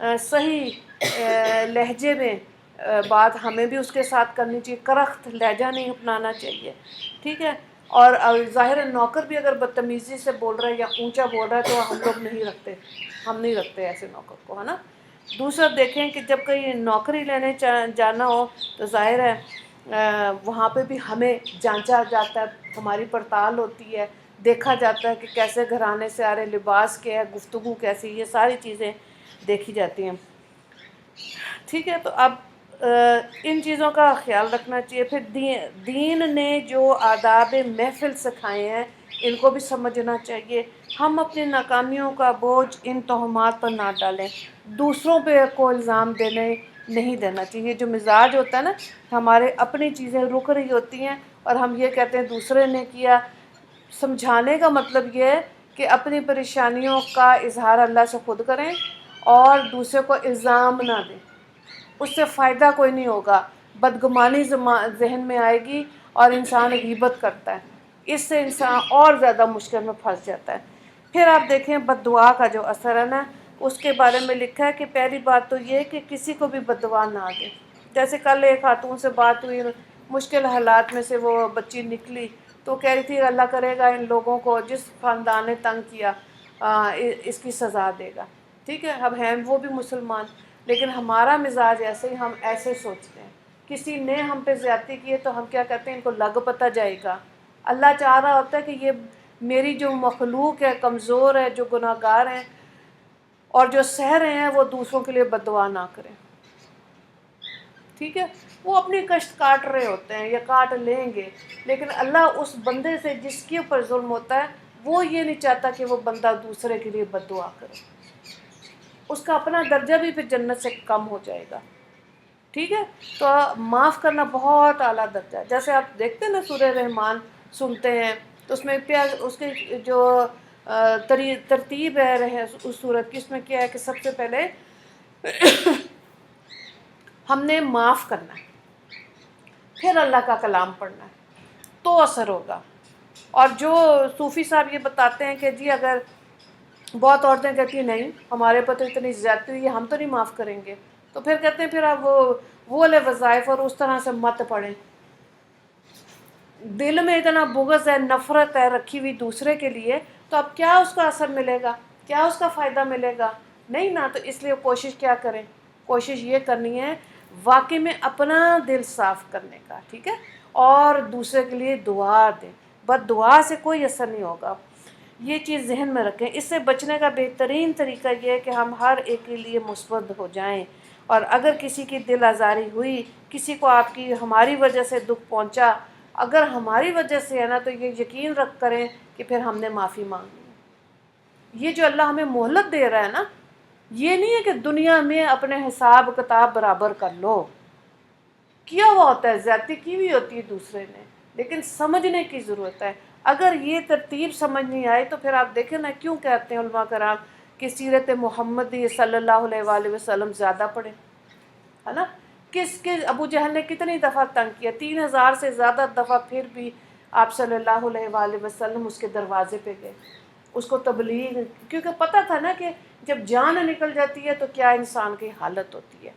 صحیح لہجے میں بات ہمیں بھی اس کے ساتھ کرنی چاہیے، کرخت لہجہ نہیں اپنانا چاہیے، ٹھیک ہے۔ اور ظاہر ہے نوکر بھی اگر بدتمیزی سے بول رہا ہے یا اونچا بول رہا ہے تو ہم لوگ نہیں رکھتے، ہم نہیں رکھتے ایسے نوکر کو، ہے نا۔ دوسرا دیکھیں کہ جب کہیں نوکری لینے جانا ہو تو ظاہر ہے وہاں پہ بھی ہمیں جانچا جاتا ہے، ہماری پڑتال ہوتی ہے، دیکھا جاتا ہے کہ کیسے گھرانے سے آ رہے، لباس کیا ہے، گفتگو کیسی، یہ ساری چیزیں دیکھی جاتی ہیں، ٹھیک ہے۔ تو اب ان چیزوں کا خیال رکھنا چاہیے۔ پھر دین نے جو آداب محفل سکھائے ہیں ان کو بھی سمجھنا چاہیے۔ ہم اپنی ناکامیوں کا بوجھ ان توہمات پر نہ ڈالیں، دوسروں پہ کو الزام نہیں دینا چاہیے۔ جو مزاج ہوتا ہے نا، ہمارے اپنی چیزیں رک رہی ہوتی ہیں اور ہم یہ کہتے ہیں دوسرے نے کیا۔ سمجھانے کا مطلب یہ ہے کہ اپنی پریشانیوں کا اظہار اللہ سے خود کریں اور دوسرے کو الزام نہ دیں، اس سے فائدہ کوئی نہیں ہوگا، بدگمانی ذہن میں آئے گی اور انسان غیبت کرتا ہے، اس سے انسان اور زیادہ مشکل میں پھنس جاتا ہے۔ پھر آپ دیکھیں بد دعا کا جو اثر ہے نا، اس کے بارے میں لکھا ہے کہ پہلی بات تو یہ کہ کسی کو بھی بد دعا نہ دیں۔ جیسے کل ایک خاتون سے بات ہوئی، مشکل حالات میں سے وہ بچی نکلی تو کہہ رہی تھی اللہ کرے گا ان لوگوں کو جس خاندان نے تنگ کیا اس کی سزا دے گا، ٹھیک ہے۔ اب ہیں وہ بھی مسلمان، لیکن ہمارا مزاج ایسے ہی، ہم ایسے سوچتے ہیں۔ کسی نے ہم پہ زیادتی کی ہے تو ہم کیا کہتے ہیں ان کو لگ پتہ جائے گا۔ اللہ چاہ رہا ہوتا ہے کہ یہ میری جو مخلوق ہے، کمزور ہے، جو گناہ گار ہیں اور جو سہ رہے ہیں، وہ دوسروں کے لیے بد دعا نہ کریں، ٹھیک ہے۔ وہ اپنی کشٹ کاٹ رہے ہوتے ہیں یا کاٹ لیں گے، لیکن اللہ اس بندے سے جس کے اوپر ظلم ہوتا ہے وہ یہ نہیں چاہتا کہ وہ بندہ دوسرے کے لیے بد دعا کرے، اس کا اپنا درجہ بھی پھر جنت سے کم ہو جائے گا، ٹھیک ہے۔ تو معاف کرنا بہت اعلیٰ درجہ ہے۔ جیسے آپ دیکھتے ہیں نا سورہ رحمان سنتے ہیں تو اس میں اس کی جو ترتیب ہے اس سورت کی، اس میں کیا ہے کہ سب سے پہلے ہم نے معاف کرنا ہے، پھر اللہ کا کلام پڑھنا ہے تو اثر ہوگا۔ اور جو صوفی صاحب یہ بتاتے ہیں کہ جی اگر بہت عورتیں کہتی ہیں نہیں ہمارے پر تو اتنی زیادتی ہوئی ہے ہم تو نہیں معاف کریں گے، تو پھر کہتے ہیں پھر آپ وہ والے وظائف اور اس طرح سے مت پڑھیں۔ دل میں اتنا بغض ہے، نفرت ہے رکھی ہوئی دوسرے کے لیے، تو اب کیا اس کا اثر ملے گا، کیا اس کا فائدہ ملے گا؟ نہیں نا۔ تو اس لیے کوشش کیا کریں، کوشش یہ کرنی ہے واقعی میں اپنا دل صاف کرنے کا، ٹھیک ہے، اور دوسرے کے لیے دعا دیں۔ بد دعا سے کوئی اثر نہیں ہوگا، یہ چیز ذہن میں رکھیں۔ اس سے بچنے کا بہترین طریقہ یہ ہے کہ ہم ہر ایک کے لیے مثبت ہو جائیں، اور اگر کسی کی دل آزاری ہوئی، کسی کو آپ کی ہماری وجہ سے دکھ پہنچا، اگر ہماری وجہ سے ہے نا، تو یہ یقین رکھ کریں کہ پھر ہم نے معافی مانگی ہے۔ یہ جو اللہ ہمیں مہلت دے رہا ہے نا، یہ نہیں ہے کہ دنیا میں اپنے حساب کتاب برابر کر لو، کیا ہوا ہوتا ہے، زیادتی کی ہوئی ہوتی ہے دوسرے نے، لیکن سمجھنے کی ضرورت ہے۔ اگر یہ ترتیب سمجھ نہیں آئے تو پھر آپ دیکھیں نا کیوں کہتے ہیں علماء کرام کہ سیرت محمدی صلی اللہ علیہ وآلہ وسلم زیادہ پڑھیں، ہے نا۔ ابو جہل نے کتنی دفعہ تنگ کیا، 3000 سے زیادہ دفعہ، پھر بھی آپ صلی اللہ علیہ وآلہ وسلم اس کے دروازے پہ گئے، اس کو تبلیغ، کیونکہ پتہ تھا نا کہ جب جان نکل جاتی ہے تو کیا انسان کی حالت ہوتی ہے،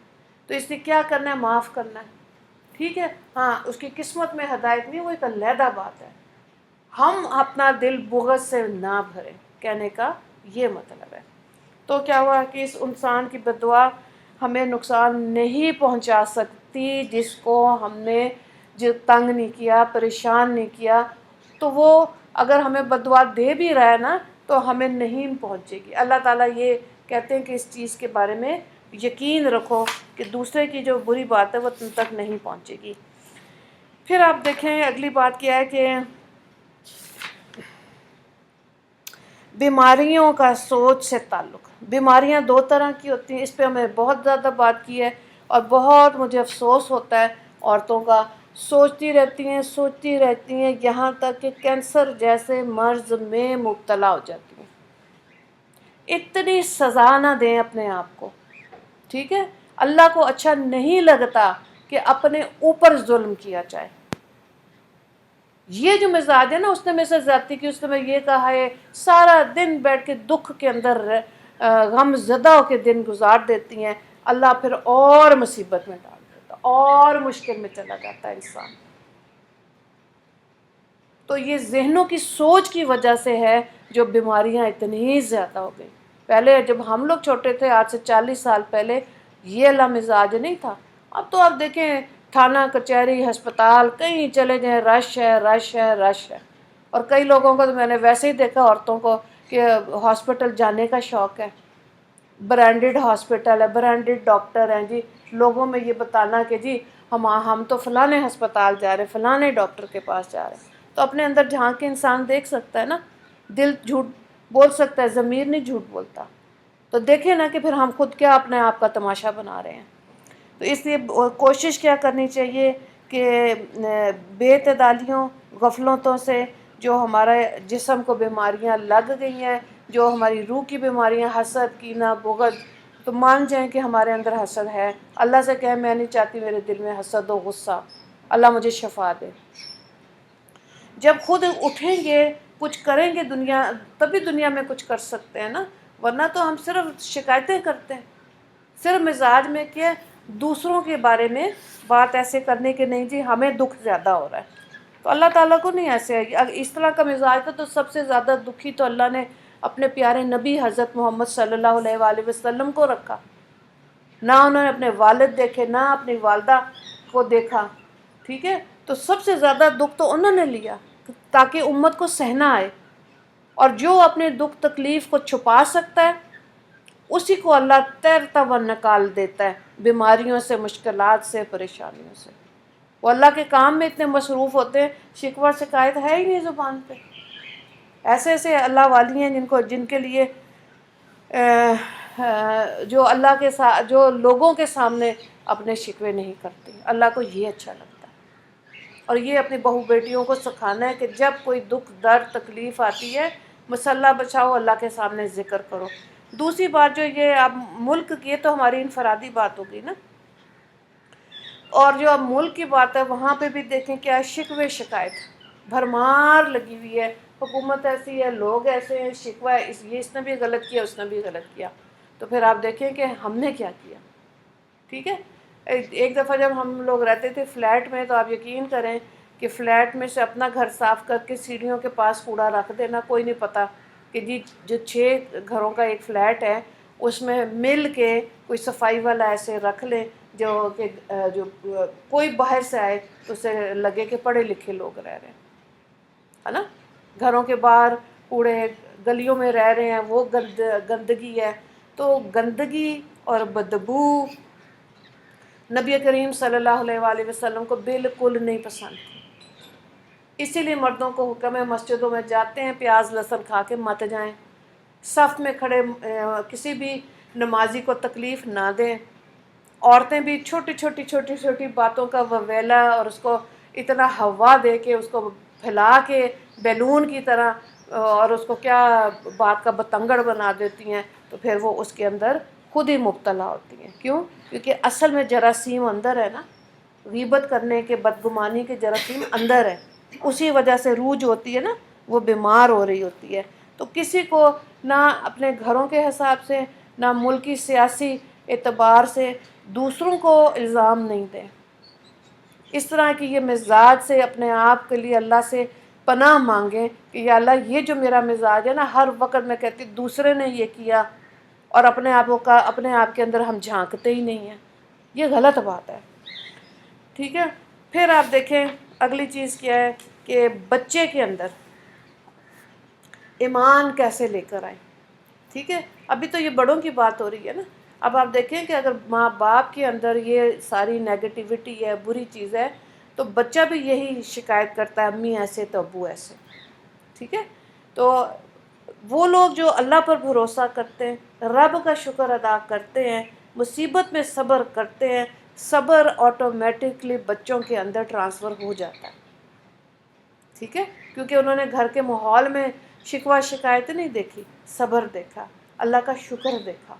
تو اس لیے کیا کرنا ہے، معاف کرنا ہے، ٹھیک ہے۔ ہاں اس کی قسمت میں ہدایت نہیں، وہ ایک علیحدہ بات ہے، ہم اپنا دل بغض سے نہ بھریں، کہنے کا یہ مطلب ہے۔ تو کیا ہوا کہ اس انسان کی بد دعا ہمیں نقصان نہیں پہنچا سکتی، جس کو ہم نے جو تنگ نہیں کیا، پریشان نہیں کیا، تو وہ اگر ہمیں بد دعا دے بھی رہا ہے نا تو ہمیں نہیں پہنچے گی۔ اللہ تعالیٰ یہ کہتے ہیں کہ اس چیز کے بارے میں یقین رکھو کہ دوسرے کی جو بری بات ہے وہ تم تک نہیں پہنچے گی۔ پھر آپ دیکھیں اگلی بات کیا ہے کہ بیماریوں کا سوچ سے تعلق۔ بیماریاں دو طرح کی ہوتی ہیں، اس پہ ہمیں بہت زیادہ بات کی ہے، اور بہت مجھے افسوس ہوتا ہے عورتوں کا، سوچتی رہتی ہیں یہاں تک کہ کینسر جیسے مرض میں مبتلا ہو جاتی ہیں۔ اتنی سزا نہ دیں اپنے آپ کو، ٹھیک ہے۔ اللہ کو اچھا نہیں لگتا کہ اپنے اوپر ظلم کیا جائے۔ یہ جو مزاج ہے نا، اس نے میرے سے زیادتی کی، اس نے میں یہ کہا ہے، سارا دن بیٹھ کے دکھ کے اندر غم زدہ ہو کے دن گزار دیتی ہیں، اللہ پھر اور مصیبت میں ڈال دیتا، اور مشکل میں چلا جاتا ہے انسان۔ تو یہ ذہنوں کی سوچ کی وجہ سے ہے جو بیماریاں اتنی زیادہ ہو گئی۔ پہلے جب ہم لوگ چھوٹے تھے، آج سے 40 سال پہلے، یہ اللہ مزاج نہیں تھا۔ اب تو آپ دیکھیں تھانہ کچہری ہسپتال کہیں چلے جائیں، رش ہے رش ہے رش ہے۔ اور کئی لوگوں کو تو میں نے ویسے ہی دیکھا، عورتوں کو، کہ ہاسپٹل جانے کا شوق ہے، برانڈڈ ہاسپٹل ہے، برانڈڈ ڈاکٹر ہیں جی، لوگوں میں یہ بتانا کہ جی ہم تو فلانے ہسپتال جا رہے ہیں، فلانے ڈاکٹر کے پاس جا رہے ہیں۔ تو اپنے اندر جھانک کے انسان دیکھ سکتا ہے نا، دل جھوٹ بول سکتا ہے، ضمیر نہیں جھوٹ بولتا۔ تو دیکھیں نا کہ پھر ہم خود کیا اپنے آپ کا تماشا بنا رہے ہیں۔ تو اس لیے کوشش کیا کرنی چاہیے کہ بے اعتدالیوں، غفلتوں سے جو ہمارے جسم کو بیماریاں لگ گئی ہیں، جو ہماری روح کی بیماریاں، حسد، کینہ، بغض، تو مان جائیں کہ ہمارے اندر حسد ہے۔ اللہ سے کہیں میں نہیں چاہتی میرے دل میں حسد و غصہ، اللہ مجھے شفا دے۔ جب خود اٹھیں گے، کچھ کریں گے دنیا، تبھی دنیا میں کچھ کر سکتے ہیں نا، ورنہ تو ہم صرف شکایتیں کرتے ہیں۔ صرف مزاج میں کہ دوسروں کے بارے میں بات ایسے کرنے کے، نہیں جی ہمیں دکھ زیادہ ہو رہا ہے، تو اللہ تعالیٰ کو نہیں ایسے ہے۔ اس طرح کا مزاج تھا تو سب سے زیادہ دکھی تو اللہ نے اپنے پیارے نبی حضرت محمد صلی اللہ علیہ وآلہ وسلم کو رکھا۔ نہ انہوں نے اپنے والد دیکھے، نہ اپنی والدہ کو دیکھا، ٹھیک ہے، تو سب سے زیادہ دکھ تو انہوں نے لیا تاکہ امت کو سہنا آئے۔ اور جو اپنے دکھ تکلیف کو چھپا سکتا ہے، اسی کو اللہ تیرتا ہوا نکال دیتا ہے بیماریوں سے، مشکلات سے، پریشانیوں سے۔ وہ اللہ کے کام میں اتنے مصروف ہوتے ہیں، شکوہ شکایت ہے ہی نہیں زبان پہ۔ ایسے ایسے اللہ والی ہیں جن کے لیے جو اللہ کے ساتھ، جو لوگوں کے سامنے اپنے شکوے نہیں کرتے، اللہ کو یہ اچھا لگتا ہے۔ اور یہ اپنی بہو بیٹیوں کو سکھانا ہے کہ جب کوئی دکھ درد تکلیف آتی ہے، مسلح بچھاؤ، اللہ کے سامنے ذکر کرو۔ دوسری بات جو یہ اب ملک کی، تو ہماری انفرادی بات ہوگی نا، اور جو اب ملک کی بات ہے وہاں پہ بھی دیکھیں کیا شکوے شکایت بھرمار لگی ہوئی ہے۔ حکومت ایسی ہے، لوگ ایسے ہیں، شکوہ ہے، اس نے بھی غلط کیا، اس نے بھی غلط کیا۔ تو پھر آپ دیکھیں کہ ہم نے کیا کیا، ٹھیک ہے۔ ایک دفعہ جب ہم لوگ رہتے تھے فلیٹ میں، تو آپ یقین کریں کہ فلیٹ میں سے اپنا گھر صاف کر کے سیڑھیوں کے پاس کوڑا رکھ دینا، کوئی نہیں پتہ کہ جی جو 6 گھروں کا ایک فلیٹ ہے، اس میں مل کے کوئی صفائی والا ایسے رکھ لیں جو کوئی باہر سے آئے تو اسے لگے کہ پڑھے لکھے لوگ رہ رہے ہیں، ہے نا۔ گھروں کے باہر کوڑے، گلیوں میں رہ رہے ہیں، وہ گندگی ہے۔ تو گندگی اور بدبو نبی کریم صلی اللہ علیہ وآلہ وسلم کو بالکل نہیں پسند تھی۔ اسی لیے مردوں کو حکم ہے، مسجدوں میں جاتے ہیں پیاز لہسن کھا کے مت جائیں، صف میں کھڑے کسی بھی نمازی کو تکلیف نہ دیں۔ عورتیں بھی چھوٹی باتوں کا وویلا اور اس کو اتنا ہوا دے کے، اس کو پھیلا کے بیلون کی طرح، اور اس کو کیا بات کا بتنگڑ بنا دیتی ہیں، تو پھر وہ اس کے اندر خود ہی مبتلا ہوتی ہیں۔ کیوں؟ کیونکہ اصل میں جراثیم اندر ہے نا، غیبت کرنے کے، بدگمانی کے جراثیم اندر ہے، اسی وجہ سے روح جو ہوتی ہے نا وہ بیمار ہو رہی ہوتی ہے۔ تو کسی کو نہ اپنے گھروں کے حساب سے، نہ ملکی سیاسی اعتبار سے دوسروں کو الزام نہیں دیں۔ اس طرح کی یہ مزاج سے اپنے آپ کے لیے اللہ سے پناہ مانگیں کہ یا اللہ یہ جو میرا مزاج ہے نا، ہر وقت میں کہتی دوسرے نے یہ کیا، اور اپنے آپ کے اندر ہم جھانکتے ہی نہیں ہیں، یہ غلط بات ہے، ٹھیک ہے۔ پھر آپ دیکھیں اگلی چیز کیا ہے کہ بچے کے اندر ایمان کیسے لے کر آئیں، ٹھیک ہے۔ ابھی تو یہ بڑوں کی بات ہو رہی ہے نا، اب آپ دیکھیں کہ اگر ماں باپ کے اندر یہ ساری نیگیٹیوٹی ہے، بری چیز ہے، تو بچہ بھی یہی شکایت کرتا ہے، امی ایسے تو ابو ایسے، ٹھیک ہے۔ تو وہ لوگ جو اللہ پر بھروسہ کرتے ہیں، رب کا شکر ادا کرتے ہیں، مصیبت میں صبر کرتے ہیں، صبر آٹومیٹکلی بچوں کے اندر ٹرانسفر ہو جاتا ہے، ٹھیک ہے، کیونکہ انہوں نے گھر کے ماحول میں شکوہ شکایت نہیں دیکھی، صبر دیکھا، اللہ کا شکر دیکھا۔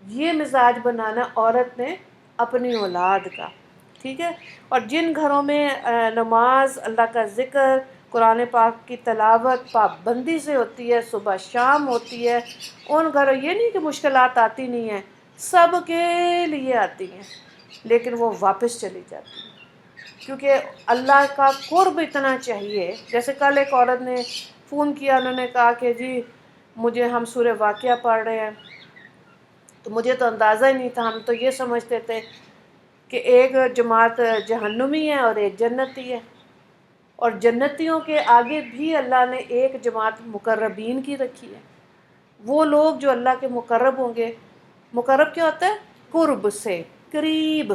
یہ مزاج بنانا عورت نے اپنی اولاد کا، ٹھیک ہے۔ اور جن گھروں میں نماز، اللہ کا ذکر، قرآن پاک کی تلاوت پابندی سے ہوتی ہے، صبح شام ہوتی ہے ان گھروں، یہ نہیں کہ مشکلات آتی نہیں ہیں، سب کے لیے آتی ہیں، لیکن وہ واپس چلی جاتی ہیں کیونکہ اللہ کا قرب اتنا چاہیے۔ جیسے کل ایک عورت نے فون کیا، انہوں نے کہا کہ جی مجھے ہم سورہ واقعہ پڑھ رہے ہیں، تو مجھے تو اندازہ ہی نہیں تھا، ہم تو یہ سمجھتے تھے کہ ایک جماعت جہنمی ہے اور ایک جنتی ہے، اور جنتیوں کے آگے بھی اللہ نے ایک جماعت مقربین کی رکھی ہے، وہ لوگ جو اللہ کے مقرب ہوں گے۔ مقرب کیا ہوتا ہے؟ قرب سے، قریب،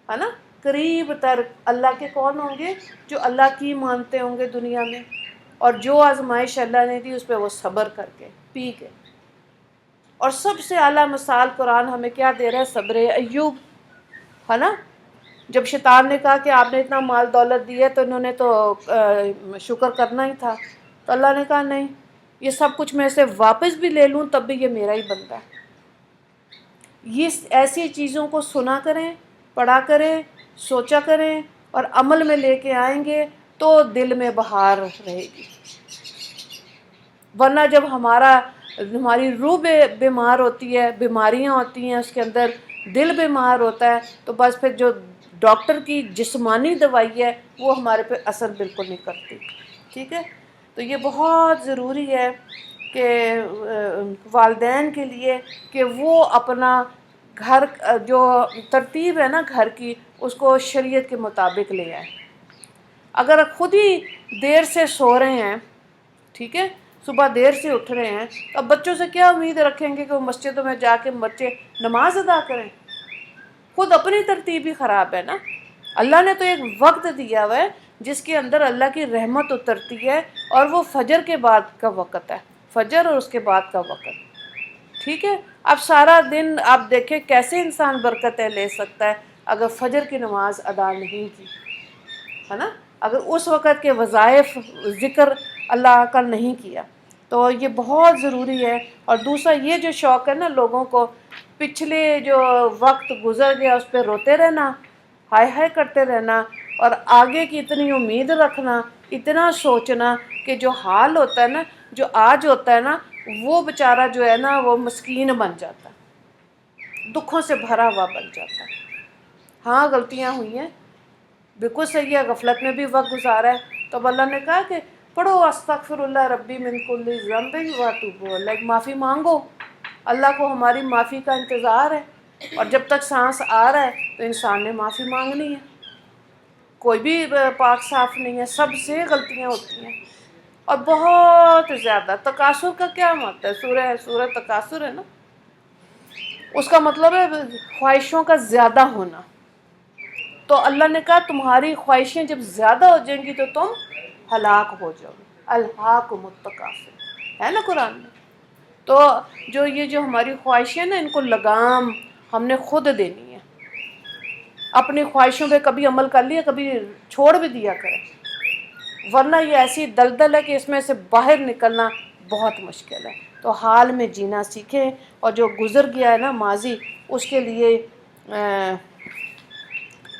ہے نا، قریب تر اللہ کے کون ہوں گے؟ جو اللہ کی مانتے ہوں گے دنیا میں، اور جو آزمائش اللہ نے دی اس پہ وہ صبر کر کے پی کے۔ اور سب سے اعلیٰ مثال قرآن ہمیں کیا دے رہا ہے؟ صبر ایوب، ہے نا۔ جب شیطان نے کہا کہ آپ نے اتنا مال دولت دی ہے تو انہوں نے تو شکر کرنا ہی تھا، تو اللہ نے کہا نہیں، یہ سب کچھ میں اسے واپس بھی لے لوں تب بھی یہ میرا ہی بندہ ہے۔ یہ ایسی چیزوں کو سنا کریں، پڑھا کریں، سوچا کریں، اور عمل میں لے کے آئیں گے تو دل میں بہار رہے گی۔ ورنہ جب ہماری روح بیمار ہوتی ہے، بیماریاں ہوتی ہیں اس کے اندر، دل بیمار ہوتا ہے، تو بس پھر جو ڈاکٹر کی جسمانی دوائی ہے وہ ہمارے پہ اثر بالکل نہیں کرتی، ٹھیک ہے۔ تو یہ بہت ضروری ہے کہ والدین کے لیے کہ وہ اپنا گھر جو ترتیب ہے نا گھر کی، اس کو شریعت کے مطابق لے آئیں۔ اگر خود ہی دیر سے سو رہے ہیں، ٹھیک ہے، صبح دیر سے اٹھ رہے ہیں، تو اب بچوں سے کیا امید رکھیں گے کہ وہ مسجدوں میں جا کے بچے نماز ادا کریں؟ خود اپنی ترتیب ہی خراب ہے نا۔ اللہ نے تو ایک وقت دیا ہوا ہے جس کے اندر اللہ کی رحمت اترتی ہے، اور وہ فجر کے بعد کا وقت ہے، فجر اور اس کے بعد کا وقت، ٹھیک ہے۔ اب سارا دن آپ دیکھیں کیسے انسان برکتیں لے سکتا ہے اگر فجر کی نماز ادا نہیں کی، ہے نا، اگر اس وقت کے وظائف ذکر اللہ کا نہیں کیا، تو یہ بہت ضروری ہے۔ اور دوسرا یہ جو شوق ہے نا لوگوں کو، پچھلے جو وقت گزر گیا اس پہ روتے رہنا، ہائے ہائے کرتے رہنا، اور آگے کی اتنی امید رکھنا، اتنا سوچنا کہ جو حال ہوتا ہے نا، جو آج ہوتا ہے نا، وہ بیچارہ جو ہے نا وہ مسکین بن جاتا ہے، دکھوں سے بھرا ہوا بن جاتا ہے۔ ہاں غلطیاں ہوئی ہیں، بالکل صحیح ہے، غفلت میں بھی وقت گزارا ہے، تو اب اللہ نے کہا کہ پڑھو استغفر اللہ ربی من کل ذنب واتوب الیہ، معافی مانگو، اللہ کو ہماری معافی کا انتظار ہے، اور جب تک سانس آ رہا ہے تو انسان نے معافی مانگنی ہے۔ کوئی بھی پاک صاف نہیں ہے، سب سے غلطیاں ہوتی ہیں، اور بہت زیادہ۔ تکاثر کا کیا مطلب ہے؟ سورہ تکاثر ہے نا، اس کا مطلب ہے خواہشوں کا زیادہ ہونا۔ تو اللہ نے کہا تمہاری خواہشیں جب زیادہ ہو جائیں گی تو تم ہلاک ہو جاؤ گے، الہاکم التکاثر ہے نا قرآن میں۔ تو جو ہماری خواہشیں نا، ان کو لگام ہم نے خود دینی ہے۔ اپنی خواہشوں پہ کبھی عمل کر لیا، کبھی چھوڑ بھی دیا کریں، ورنہ یہ ایسی دلدل ہے کہ اس میں سے باہر نکلنا بہت مشکل ہے۔ تو حال میں جینا سیکھیں، اور جو گزر گیا ہے نا ماضی، اس کے لیے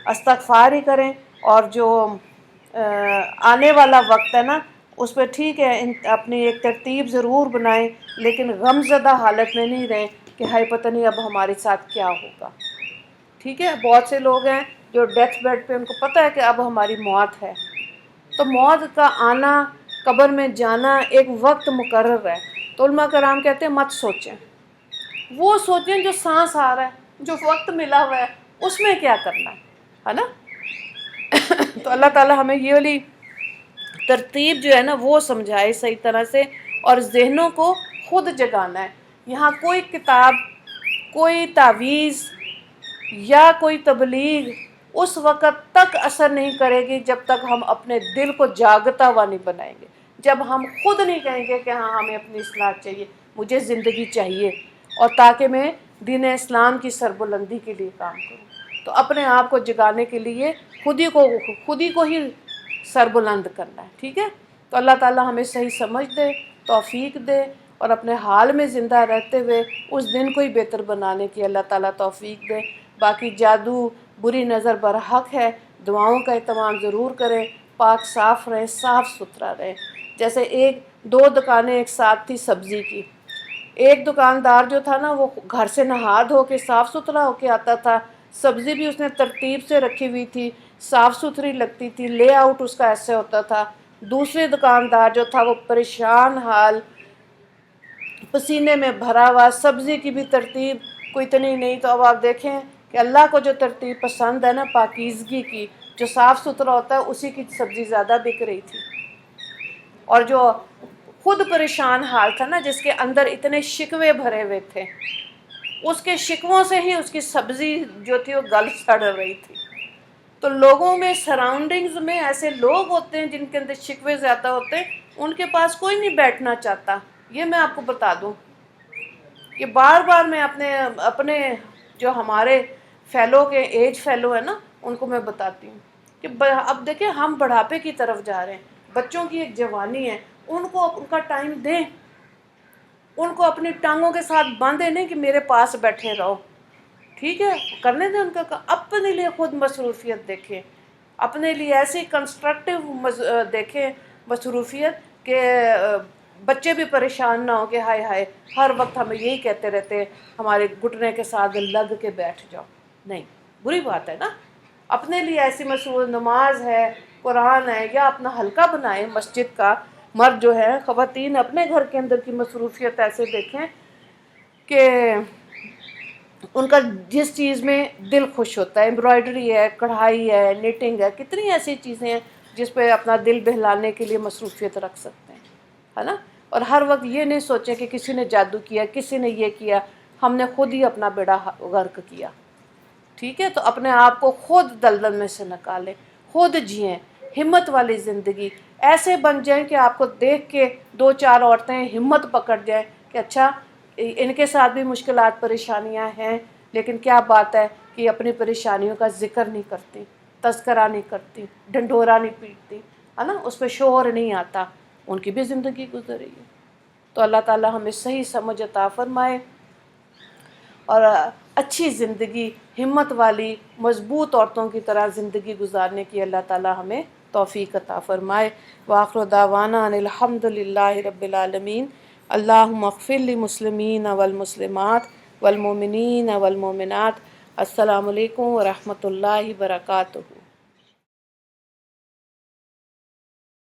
استغفار ہی کریں، اور جو آنے والا وقت ہے نا اس پہ ٹھیک ہے اپنی ایک ترتیب ضرور بنائیں، لیکن غم زدہ حالت میں نہیں رہیں کہ ہائے پتہ نہیں اب ہمارے ساتھ کیا ہوگا، ٹھیک ہے۔ بہت سے لوگ ہیں جو ڈیتھ بیڈ پہ ان کو پتہ ہے کہ اب ہماری موت ہے، تو موت کا آنا، قبر میں جانا ایک وقت مقرر ہے، تو علماء کرام کہتے ہیں مت سوچیں، وہ سوچیں جو سانس آ رہا ہے، جو وقت ملا ہوا ہے اس میں کیا کرنا ہے نا۔ تو اللہ تعالیٰ ہمیں یہ والی ترتیب جو ہے نا وہ سمجھائے صحیح طرح سے، اور ذہنوں کو خود جگانا ہے۔ یہاں کوئی کتاب، کوئی تعویذ یا کوئی تبلیغ اس وقت تک اثر نہیں کرے گی جب تک ہم اپنے دل کو جاگتا ہوا نہیں بنائیں گے، جب ہم خود نہیں کہیں گے کہ ہاں ہمیں اپنی اصلاح چاہیے، مجھے زندگی چاہیے، اور تاکہ میں دین اسلام کی سربلندی کے لیے کام کروں۔ تو اپنے آپ کو جگانے کے لیے خود ہی کو ہی سربلند کرنا ہے، ٹھیک ہے۔ تو اللہ تعالیٰ ہمیں صحیح سمجھ دے، توفیق دے، اور اپنے حال میں زندہ رہتے ہوئے اس دن کو ہی بہتر بنانے کی اللہ تعالیٰ توفیق دے۔ باقی جادو، بری نظر برحق ہے، دعاؤں کا اہتمام ضرور کریں، پاک صاف رہیں، صاف ستھرا رہیں۔ جیسے دو دکانیں ایک ساتھ تھی سبزی کی، ایک دکاندار جو تھا نا وہ گھر سے نہا دھو کے صاف ستھرا ہو کے آتا تھا، سبزی بھی اس نے ترتیب سے رکھی ہوئی تھی، صاف ستھری لگتی تھی، لے آؤٹ اس کا ایسے ہوتا تھا۔ دوسرے دکاندار جو تھا وہ پریشان حال، پسینے میں بھرا ہوا، سبزی کی بھی ترتیب کوئی اتنی نہیں۔ تو اب آپ دیکھیں کہ اللہ کو جو ترتیب پسند ہے نا پاکیزگی کی، جو صاف ستھرا ہوتا ہے، اسی کی سبزی زیادہ بک رہی تھی۔ اور جو خود پریشان حال تھا نا، جس کے اندر اتنے شکوے بھرے ہوئے تھے، اس کے شکووں سے ہی اس کی سبزی جو تھی وہ گل سڑ رہی تھی۔ تو لوگوں میں، سراؤنڈنگز میں ایسے لوگ ہوتے ہیں جن کے اندر شکوے زیادہ ہوتے ہیں، ان کے پاس کوئی نہیں بیٹھنا چاہتا۔ یہ میں آپ کو بتا دوں کہ بار بار میں اپنے جو ہمارے فیلو کے ایج فیلو ہے نا، ان کو میں بتاتی ہوں کہ اب دیکھیں ہم بڑھاپے کی طرف جا رہے ہیں، بچوں کی ایک جوانی ہے، ان کو ان کا ٹائم دیں، ان کو اپنی ٹانگوں کے ساتھ باندھے نہیں کہ میرے پاس بیٹھے رہو، ٹھیک ہے، کرنے دیں ان کا۔ اپنے لیے خود مصروفیت دیکھیں، اپنے لیے ایسی کنسٹرکٹیو دیکھیں مصروفیت کہ بچے بھی پریشان نہ ہو کہ ہائے ہائے ہر وقت ہمیں یہی کہتے رہتے ہمارے گھٹنے کے ساتھ لگ کے بیٹھ جاؤ۔ نہیں، بری بات ہے نا۔ اپنے لیے ایسی مصروف، نماز ہے، قرآن ہے، یا اپنا حلقہ بنائیں مسجد کا۔ مرد جو ہے، خواتین اپنے گھر کے اندر کی مصروفیت ایسے دیکھیں کہ ان کا جس چیز میں دل خوش ہوتا ہے، امبرائڈری ہے، کڑھائی ہے، نیٹنگ ہے، کتنی ایسی چیزیں ہیں جس پہ اپنا دل بہلانے کے لیے مصروفیت رکھ سکتے ہیں، ہے نا۔ اور ہر وقت یہ نہیں سوچیں کہ کسی نے جادو کیا، کسی نے یہ کیا، ہم نے خود ہی اپنا بیڑا غرق کیا، ٹھیک ہے۔ تو اپنے آپ کو خود دلدل میں سے نکالیں، خود جئیں ہمت والی زندگی، ایسے بن جائیں کہ آپ کو دیکھ کے دو چار عورتیں ہمت پکڑ جائیں کہ اچھا ان کے ساتھ بھی مشکلات پریشانیاں ہیں، لیکن کیا بات ہے کہ اپنی پریشانیوں کا ذکر نہیں کرتی، تذکرہ نہیں کرتی، ڈنڈورا نہیں پیٹتی، ہے نا، اس پہ شور نہیں آتا، ان کی بھی زندگی گزر رہی ہے۔ تو اللہ تعالی ہمیں صحیح سمجھ عطا فرمائے، اور اچھی زندگی، ہمت والی مضبوط عورتوں کی طرح زندگی گزارنے کی اللہ تعالی ہمیں توفیق عطا فرمائے۔ وآخر دعوانا ان الحمد للہ رب العالمین۔ اللہم اغفر للمسلمین والمسلمات والمؤمنین والمؤمنات۔ السلام علیکم ورحمۃ اللہ وبرکاتہ۔